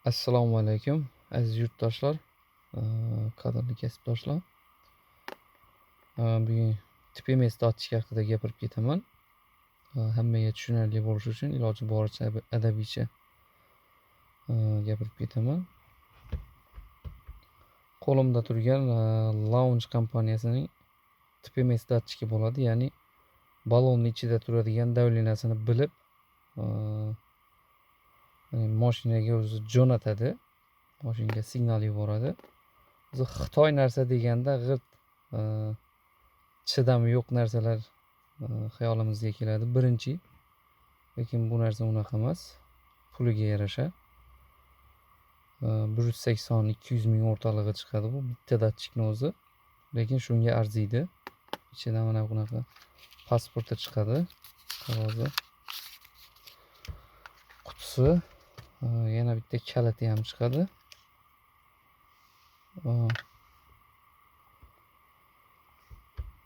Assalomu alaykum aziz yurtdoshlar, qadrli kasbdoshlar. Bugun TPMS datchik haqida gapirib ketaman. Hammaga tushunarli bo'lishi uchun iloji boricha adabiycha gapirib ketaman. Qo'limda turgan Launch kompaniyasining TPMS datchiki bo'ladi, ya'ni balonning ichida turadigan davleniyasini bilib mashinaga o'zi jo'natadi, mashinaga signal yuboradi. O'zi Xitoy narsa deganda g'irt chidami yo'q narsalar xayolimizga keladi birinchi. Lekin bu narsa unaqa emas. Puliga yarasha 180-200 ming o'rtalig'i chiqadi bu bitta datchikni o'zi. Lekin shunga arziydi. Ichida mana bunaqa pasporti chiqadi, qog'ozi, qutisi, yana bitta kaliti ham chiqadi.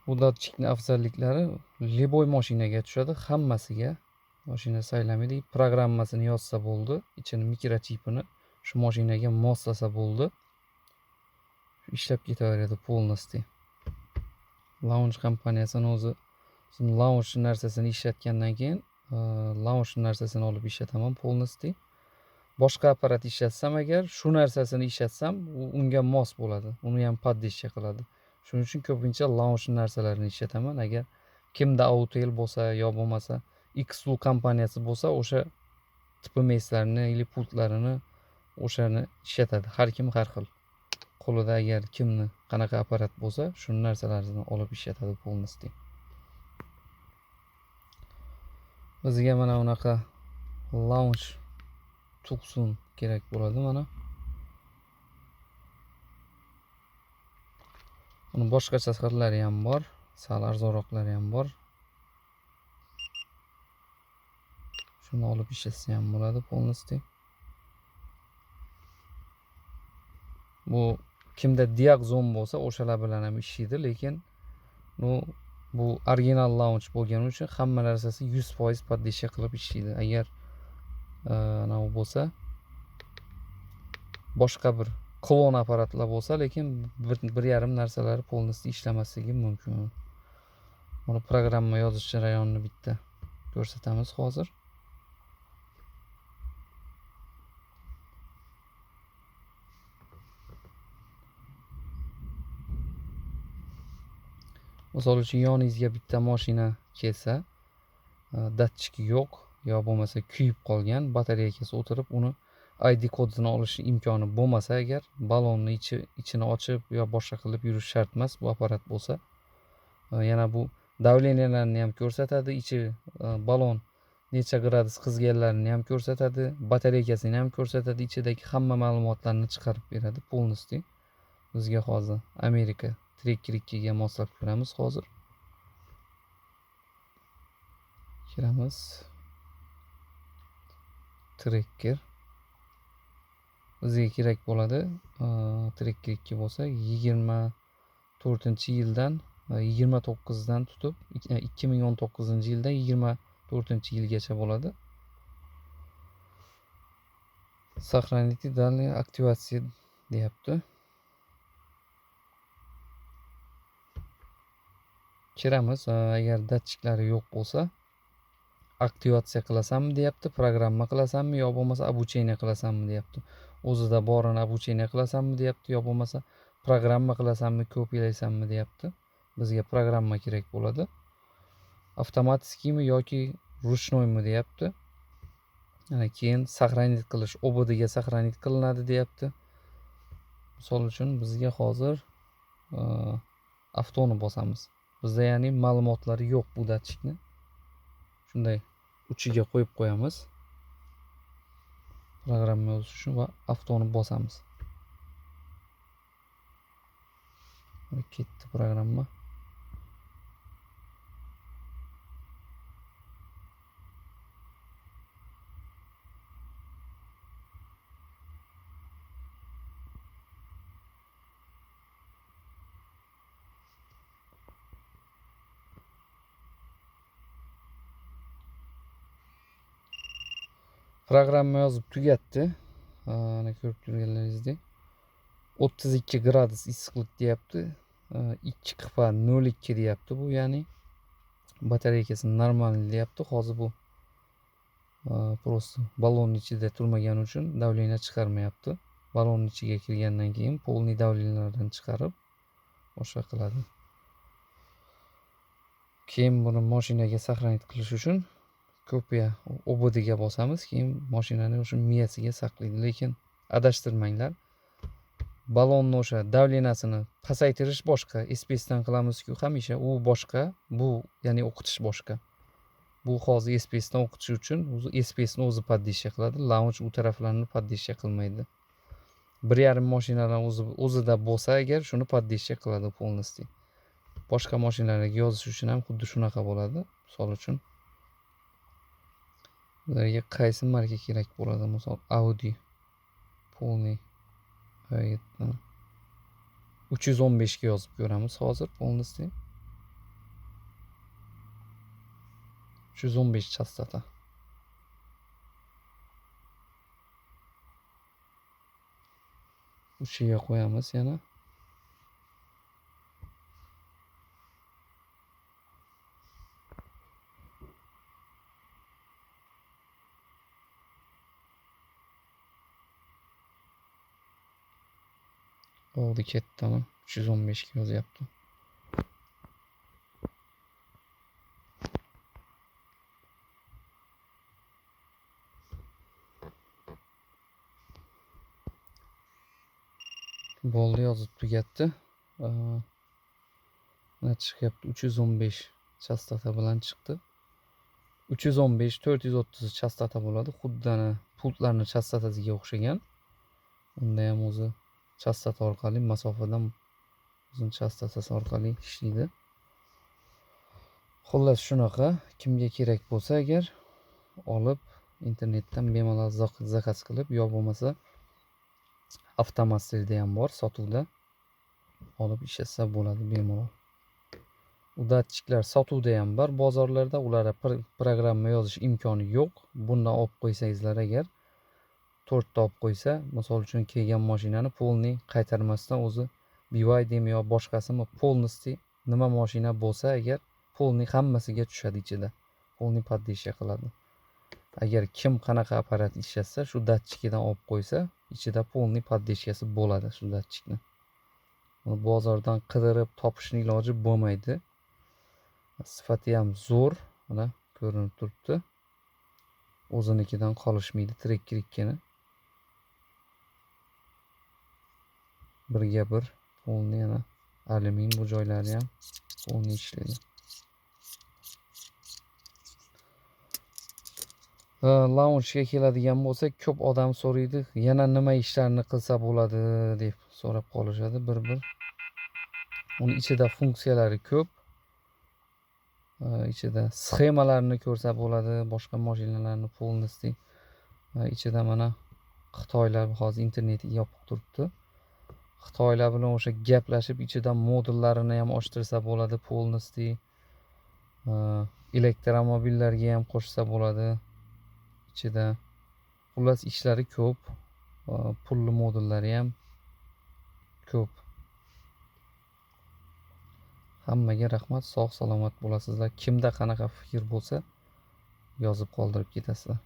Bu datchikning afzalliklari liboy mashinaga tushadi, hammasiga. Mashina saylamaydi, programmasini yozsa bo'ldi, ichini mikrochipini shu mashinaga moslasa bo'ldi. Ishlab ketaveradi полностью. Launch kompaniyasini o'zi launch narsasini ishlatgandan keyin launch narsasini olib ishlataman полностью. Boshqa apparat ishlatsam agar, shu narsasini ishlatsam, unga mos bo'ladi. Uni ham поддержка qiladi. Shuning uchun ko'pincha launch narsalarini ishlataman. Agar kimda Autel bo'lsa yo bo'lmasa XLU kompaniyasi bo'lsa, o'sha TPMSlarni или pultlarini o'shani ishlatadi. Har kim har xil. Qo'lida agar kimni qanaqa apparat bo'lsa, shu narsalarni olib ishlatadi полностью. Bizga mana unaqa launch Tucson kerak bo'ladi mana. Uni boshqacha sirlari ham bor, sal arzonroqlari ham bor. Shuni olib ishlatsa ham bo'ladi полностью. Bu kimda diagzon bo'lsa, o'shalar bilan ham ishlaydi, lekin bu original launch bo'lgani uchun hamma narsasi 100% поддержка qilib ishlaydi. Agar nima bo'lsa, boshqa bir klon apparatlar bo'lsa, lekin bir yarim narsalari полностью ishlamasligi mumkin. Buni programma yozish jarayonini bitta ko'rsatamiz hozir. Misol uchun yoningizga bitta mashina kelsa, datchiki yo'q yo bo'lmasa kuyib qolgan, batareyasi o'tirib, uni ID kodini olish imkoni bo'lmasa agar, balonni ichini ochib yo boshqa qilib yurish shart emas bu apparat bo'lsa. Yana bu davleniyalarni ham ko'rsatadi, ichi balon necha gradus qizganlarini ham ko'rsatadi, batareykasini ham ko'rsatadi, ichidagi hamma ma'lumotlarni chiqarib beradi полностью. Bizga hozir Amerika Tracker 2 ga moslab ko'ramiz hozir. Kiramiz. Tracker. Bizga kerak bo'ladi. Tracker 2 bo'lsa 24-yildan 29dan tutib 2019-yildan 24-yilgacha bo'ladi. Сохранить данные активация deyapti. Kiramiz, agar datchiklari yo'q bo'lsa, aktivatsiya qilasanmi deyapti, programma qilasanmi yo bo'lmasa обучение qilasanmi deyapti. O'zida borini обучение qilasanmi deyapti yo bo'lmasa programma qilasanmi, kopiyalaysanmi deyapti. Bizga programma kerak bo'ladi. Avtomatikmi yoki ruchnoymi deyapti. Yana keyin сохранить qilish, OBDga сохранить qilinadi deyapti. Misol uchun bizga hozir avtoni bosamiz. Bizda ya'ni ma'lumotlari yo'q bu datchikni. Shunday uchiga qo'yib qo'yamiz. Programma yozish uchun va avtoni bosamiz. Ketdi programma. Programma yozib tugatdi. Ana ko'rib turganlaringizdek 32 gradus issiqlik deyapti. 2 qilpa 0,2 deyapti bu, ya'ni batareykasi normal deyapti. Hozir bu просто ballonning ichida turmagani uchun давление chiqarmayapti. Ballonning ichiga kirgandan keyin полный давлениеlardan chiqarib boshqa qiladi. Keyin buni mashinaga saqlanib qilish uchun kopiya obodiga bosamiz, keyin mashinani o'sha miyasiga saqlaydi. Lekin adashtirmanglar. Ballonni o'sha davleniyasini pasaytirish boshqa, SPS dan qilamiz-ku hamisha, u boshqa, bu ya'ni o'qitish boshqa. Bu hozir SPS dan o'qitish uchun SPS ni o'zi poddeshya qiladi, launch u taraflarni poddeshya qilmaydi. 1,5 mashinadan o'zida bo'lsa agar shuni poddeshya qiladi полностью. Boshqa mashinalarga yozish uchun ham xuddi shunaqa bo'ladi. Misol uchun ularga qaysi marka kerak bo'ladi? Misol Audi полный 315 ga yozib ko'ramiz hozir полностью. 315 частота. Uchiga qo'yamiz yana. Oldi ketdi, 315 ga yozyapti. Bo'ldi, yozib tugatdi. Mana chiqyapti 315 chastota bilan chiqdi. 315 430 chastota bo'ladi. Xuddi ana pultlarning chastotasiga o'xshagan. Unda ham o'zi chastota orqali masofadan o'zining chastotasi orqali ishlaydi. Xullas shunaqa, kimga kerak bo'lsa agar olib internetdan bemalol zakaz qilib, yo bo'lmasa avtomasterda ham bor sotuvda, olib ishlatsa bo'ladi bemalol. U datchiklar sotuvda ham bor bozorlarda, ularga programma yozish imkoni yo'q. Bundan olib qo'ysangizlar agar 4 ta olib qo'ysa, misol uchun kelgan mashinani полный qaytarmasdan o'zi BYD mi yo boshqasimi полностью nima mashina bo'lsa agar полный hammasiga tushadi ichida. Полный poddeshya qiladi. Agar kim qanaqa apparat ishlatsa, shu datchikidan olib qo'ysa, ichida полный poddeshyasi bo'ladi shu datchikni. Bozordan qidirib topishning iloji bo'lmaydi. Sifati ham zo'r, mana ko'rinib turibdi. O'zinikidan qolishmaydi tirik-tirikkina. Birga bir полный yana alyumin bu joylari ham полный ishlaydi. Launchga keladigan bo'lsak, ko'p odam so'raydi, yana nima ishlarni qilsa bo'ladi deb so'rab qolishadi bir-bir. Uning ichida funksiyalari ko'p. Ichida sxemalarni ko'rsa bo'ladi, boshqa mashinalarni полностью. Ichida mana Xitoylar hozir internetga yopiq turibdi. Xitoylar bilan o'sha gaplashib, ichida modullarini ham ochtirsa bo'ladi полностью. Elektromobillarga ham qo'shsa bo'ladi. Ichida xullas ishlari ko'p. Pulli modullari ham ko'p. Hammaga rahmat, sog' salomat bo'lasizlar. Kimda qanaqa fikr bo'lsa, yozib qoldirib ketasizlar.